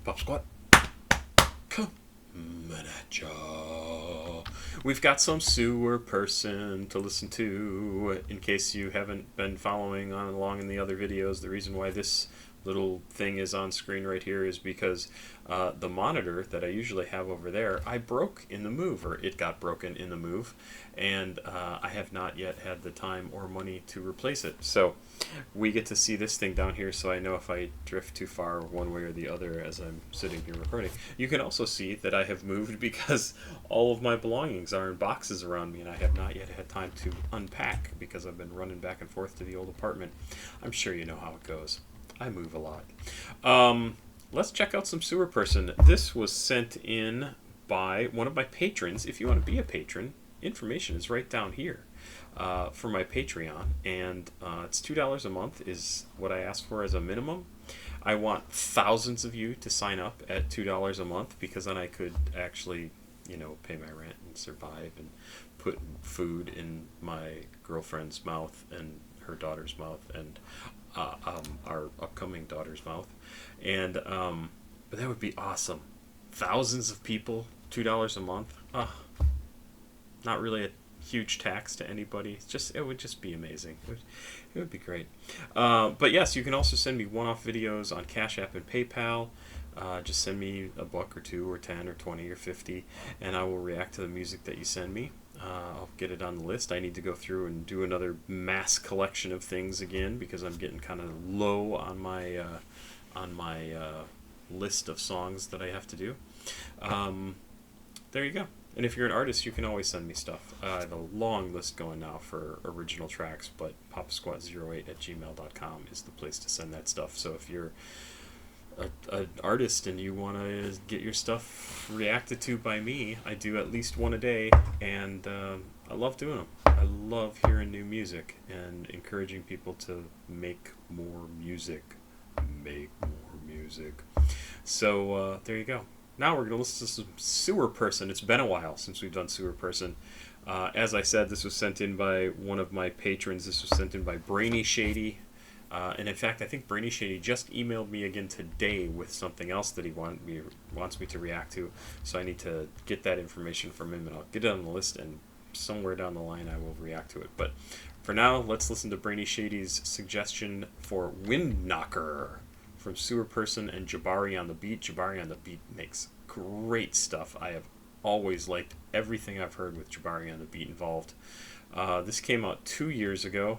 Pop Squat, coming at ya. We've got some sewer person to listen to. In case you haven't been following on along in the other videos, the reason why this little thing is on screen right here is because the monitor that I usually have over there, I broke in the move, or it got broken in the move, and I have not yet had the time or money to replace it. So we get to see this thing down here, so I know if I drift too far one way or the other as I'm sitting here recording. You can also see that I have moved because all of my belongings are in boxes around me, and I have not yet had time to unpack because I've been running back and forth to the old apartment. I'm sure you know how it goes. I move a lot. Let's check out some sewer person. This was sent in by one of my patrons. If you want to be a patron, information is right down here for my Patreon, and it's $2 a month is what I asked for as a minimum. I want thousands of you to sign up at $2 a month, because then I could actually, you know, pay my rent and survive and put food in my girlfriend's mouth and her daughter's mouth and our upcoming daughter's mouth, and but that would be awesome. Thousands of people, $2 a month. Not really a huge tax to anybody. It would just be amazing. It would be great. But yes, you can also send me one-off videos on CashApp and PayPal. Just send me a buck or two or 10 or 20 or 50, and I will react to the music that you send me. I'll get it on the list. I need to go through and do another mass collection of things again, because I'm getting kind of low on my list of songs that I have to do. There you go. And if you're an artist, you can always send me stuff. I have a long list going now for original tracks, but papasquatjon@gmail.com is the place to send that stuff. So if you're an artist and you want to get your stuff reacted to by me, I do at least one a day, and I love doing them. I love hearing new music and encouraging people to make more music. So there you go. Now we're going to listen to some sewer person. It's been a while since we've done sewer person. As I said, this was sent in by one of my patrons. This was sent in by Brainy Shady. And in fact, I think Brainy Shady just emailed me again today with something else that he wants me to react to. So I need to get that information from him, and I'll get it on the list, and somewhere down the line I will react to it. But for now, let's listen to Brainy Shady's suggestion for Wind Knocker from Sewer Person and jabarionthebeat. Jabarionthebeat makes great stuff. I have always liked everything I've heard with jabarionthebeat involved. This came out 2 years ago.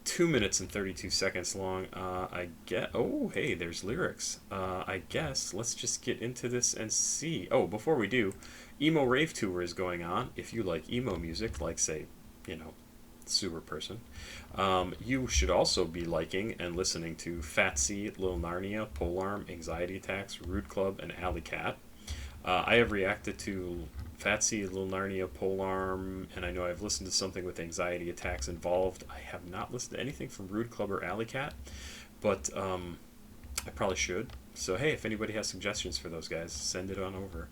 2 minutes and 32 seconds long. I get. Oh, hey, there's lyrics. I guess let's just get into this and see. Oh, before we do, Emo Rave Tour is going on. If you like emo music, like, say, you know, Sewer Person, you should also be liking and listening to Fat C, Lil Narnia, Polearm, Anxiety Attacks, Rude Club, and Alley Cat. I have reacted to Fat C, Lil Narnia, Polearm, and I know I've listened to something with Anxiety Attacks involved. I have not listened to anything from Rude Club or Alley Cat, but I probably should. So hey, if anybody has suggestions for those guys, send it on over.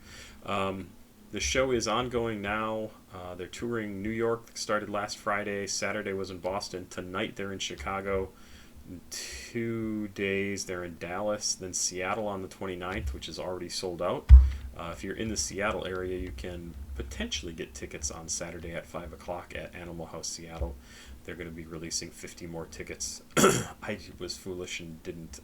The show is ongoing now. They're touring New York, started last Friday. Saturday was in Boston. Tonight they're in Chicago. In 2 days they're in Dallas, then Seattle on the 29th, which is already sold out. If you're in the Seattle area, you can potentially get tickets on Saturday at 5 o'clock at Animal House Seattle. They're going to be releasing 50 more tickets. I was foolish and didn't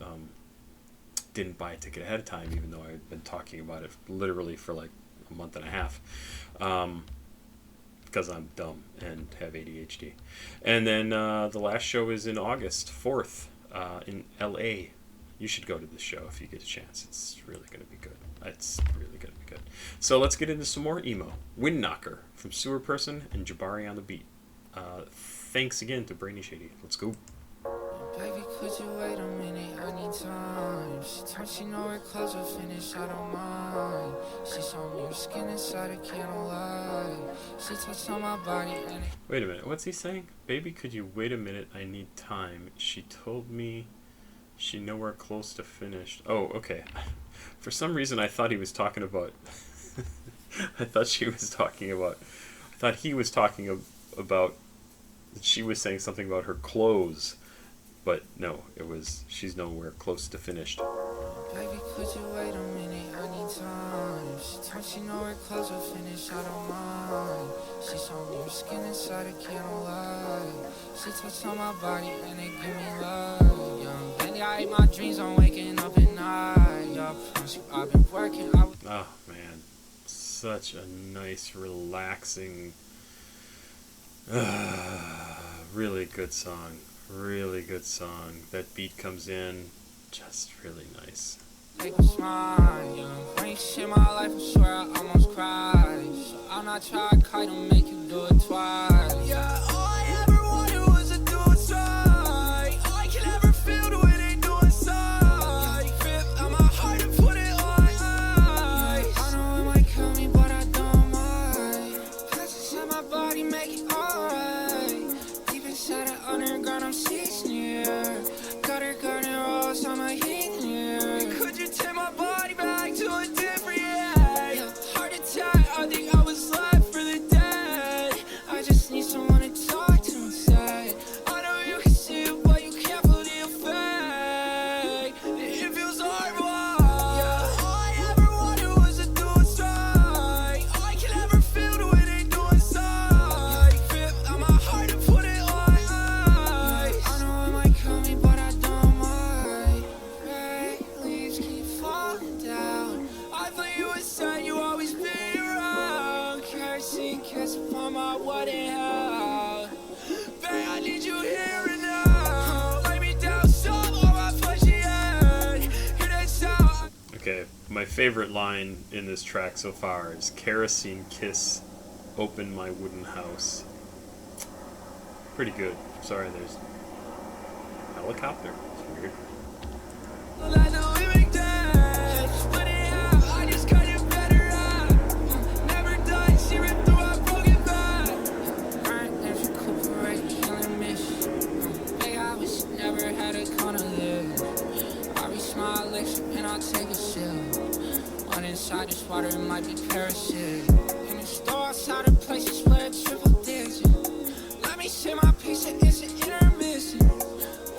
buy a ticket ahead of time, even though I've been talking about it literally for like a month and a half, because I'm dumb and have ADHD. And then the last show is in August 4th in LA. You should go to this show if you get a chance. It's really going to be good. It's really going to be good. So let's get into some more emo. Wind Knocker from Sewer Person and jabarionthebeat. Thanks again to Brainy Shady. Let's go. Baby, could you wait a minute? I need time. She told she know her clothes are finished, I don't mind. She showed me her skin inside a candlelight. She touched on my body and it... Wait a minute, what's he saying? Baby, could you wait a minute? I need time. She told me she nowhere close to finished. Oh, okay. For some reason I thought he was talking about... I thought he was talking about... She was saying something about her clothes. But no, it was, she's nowhere close to finished. Baby, could you wait a minute? I need time. She told she know her clothes are finished, I don't mind. She told me her skin inside, I can't lie. She touched on my body and it give me love. Young Benny, I ate my dreams, I'm waking up at night. Y'all promise you I've been working. Oh man, such a nice, relaxing, really good song. Really good song. That beat comes in, just really nice. Take a smile, young. When you shit my life, I swear I almost cried. So I'm not trying to kite and make you do it twice. Yeah, all I ever wanted was to do it right. All I can ever feel the way they do inside. Rip out my heart and put it on ice. I know it might kill me, but I don't mind. Passes in my body, make it alright. Deep inside the underground, I'm seasoning. Got her garden rolls, I'm a heat here. Could you take my body back to a different yeah. Heart attack, I think I was left for the dead. I just need someone to talk to instead. I know you can see it, but you can't feel the effect. It feels horrible. Yeah, all I ever wanted was to do it right. All I can ever feel the way they do inside. Rip out my heart and put it on ice. I know it might kill me, but I don't mind. Red leaves keep falling down. I thought you would say you always be around. Kerosene kiss upon my wedding house. Babe, I need you here and now. Lay me down so on my fleshy head. Hear that sound? Okay, my favorite line in this track so far is kerosene kiss, open my wooden house. Pretty good. Sorry, there's helicopter. It's weird. Like the living dead. Split it out, I just cut it better out. Never done, she ripped through our broken back. Burnt, there's a recuperate, killing miss. Hey, I wish never had a corner live. I reach my lips and I'll take a sip. One inside this water, it might be parachute. In the store outside the places where it's triple digit. Let me say my piece, it isn't intermission.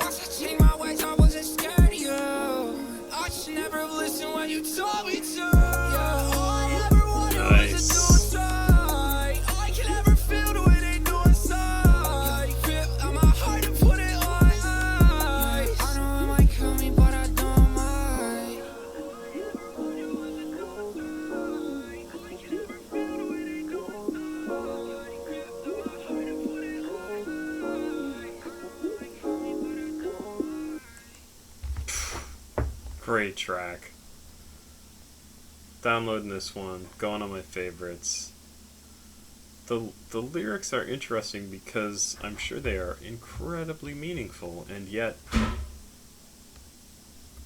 Once I changed my ways, I wasn't scared of you. I should never have listened when you told me to. Yeah, all I ever wanted was to do it right. All I can ever feel the way they do inside. Rip out my heart and put it on ice. I know it might kill me, but I don't mind. Great track. Downloading this one, going on my favorites. The lyrics are interesting because I'm sure they are incredibly meaningful, and yet,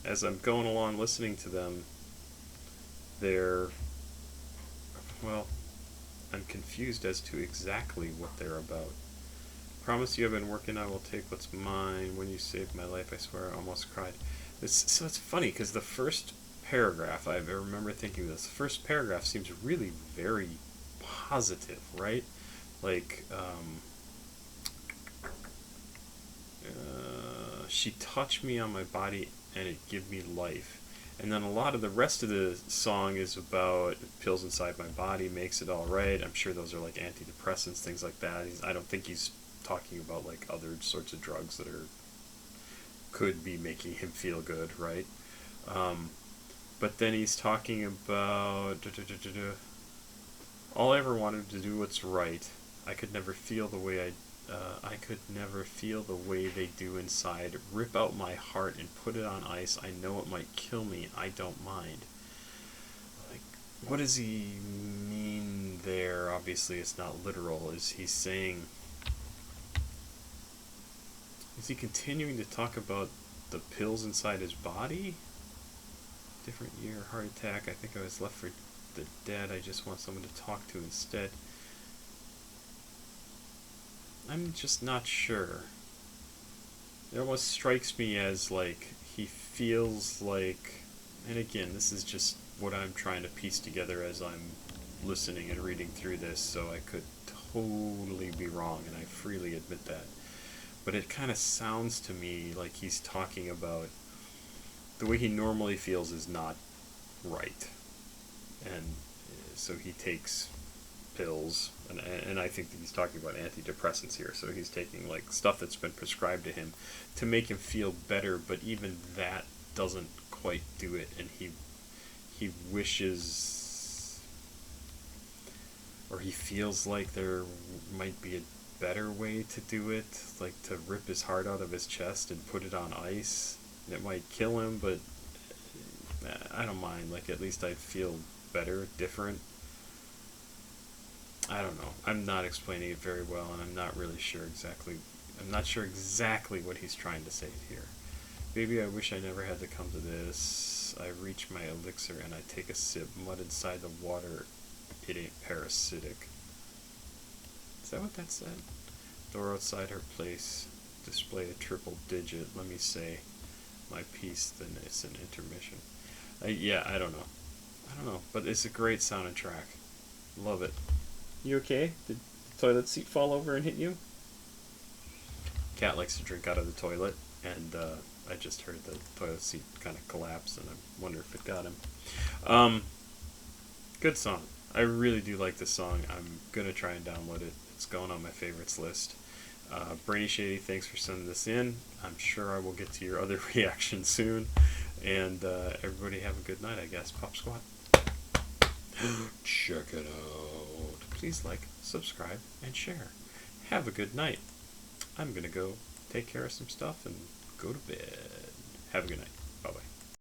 as I'm going along listening to them, they're, well, I'm confused as to exactly what they're about. Promise you I've been working, I will take what's mine. When you saved my life, I swear I almost cried. So it's funny because the first paragraph, I remember thinking this, the first paragraph seems really very positive, right? Like, she touched me on my body and it gave me life. And then a lot of the rest of the song is about pills inside my body, makes it all right. I'm sure those are like antidepressants, things like that. I don't think he's talking about like other sorts of drugs that could be making him feel good, right? But then he's talking about all I ever wanted to do what's right. I could never feel the way I could never feel the way they do inside. Rip out my heart and put it on ice. I know it might kill me. I don't mind. Like, what does he mean there? Obviously, it's not literal. Is he saying? Is he continuing to talk about the pills inside his body? Different year, heart attack. I think I was left for the dead. I just want someone to talk to instead. I'm just not sure. It almost strikes me as like he feels like, and again, this is just what I'm trying to piece together as I'm listening and reading through this, so I could totally be wrong, and I freely admit that. But it kind of sounds to me like he's talking about the way he normally feels is not right, and so he takes pills, and I think that he's talking about antidepressants here. So he's taking like stuff that's been prescribed to him to make him feel better, but even that doesn't quite do it, and he wishes, or he feels like there might be a better way to do it, like to rip his heart out of his chest and put it on ice. It might kill him, but I don't mind. Like, at least I'd feel better, different. I don't know. I'm not explaining it very well, and I'm not really sure exactly. I'm not sure exactly what he's trying to say here. Baby, I wish I never had to come to this. I reach my elixir and I take a sip. Mud inside the water. It ain't parasitic. Is that what that said? Door outside her place. Display a triple digit. Let me say my piece, then it's an intermission. Yeah, I don't know. I don't know, but it's a great sounding track. Love it. You okay? Did the toilet seat fall over and hit you? Cat likes to drink out of the toilet, and I just heard the toilet seat kind of collapse, and I wonder if it got him. Good song. I really do like this song. I'm going to try and download it. It's going on my favorites list. Brainy Shady, thanks for sending this in. I'm sure I will get to your other reactions soon. And everybody have a good night, I guess. Pop Squat. Check it out. Please like, subscribe, and share. Have a good night. I'm going to go take care of some stuff and go to bed. Have a good night.